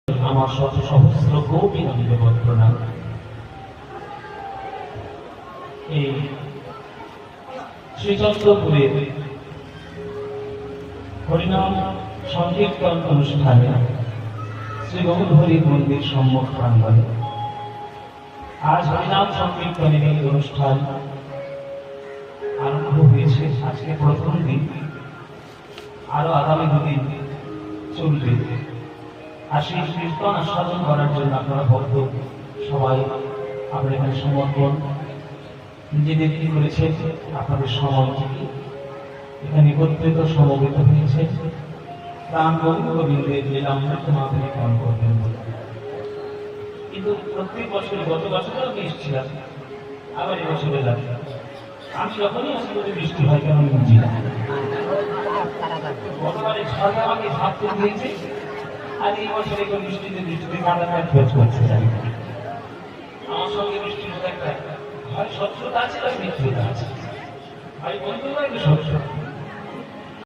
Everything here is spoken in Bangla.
আমার শত সহস্র কোটি নিবেদন প্রণাম। এই শ্রীচন্দ্রপুরের হরিনাম সংকীর্তন অনুষ্ঠানে শ্রী গৌরহরি মন্দির সম্মুখ প্রাঙ্গণে আজ হরিনাম সংকীর্তনের এই অনুষ্ঠান আরম্ভ হয়েছে। আজকে প্রথম দিন, আরো আগামী দুদিন চলবে। আর সেই কীর্তন আস্বাদন করার জন্য আপনারা ভক্ত সবাই আপনার এখানে সমর্পণ নিজেদের কি করেছে, আপনাদের সময় থেকে এখানে একত্রিত সমবেত হয়েছে প্রাণ গোবিন্দের লীলামৃত মাধুরী পান করবেন বলে। কিন্তু প্রত্যেক বছর, গত বছরও আমি এসেছিলাম, আবার এবছরে লাগে। আমি যখনই আসি বলে বৃষ্টি হয় কেন আমি বুঝি না। গতবারে ঝড়ে আমাকে ভাবতে দিয়েছে, আর এই বছর একটু বৃষ্টিতে কাটাকাট খোঁজ করছে। আমার সঙ্গে বৃষ্টির মধ্যে একটা হয় স্বচ্ছতা আছে, আর মিত্রতা আছে। ভাই বন্ধুরা একটু স্বচ্ছ,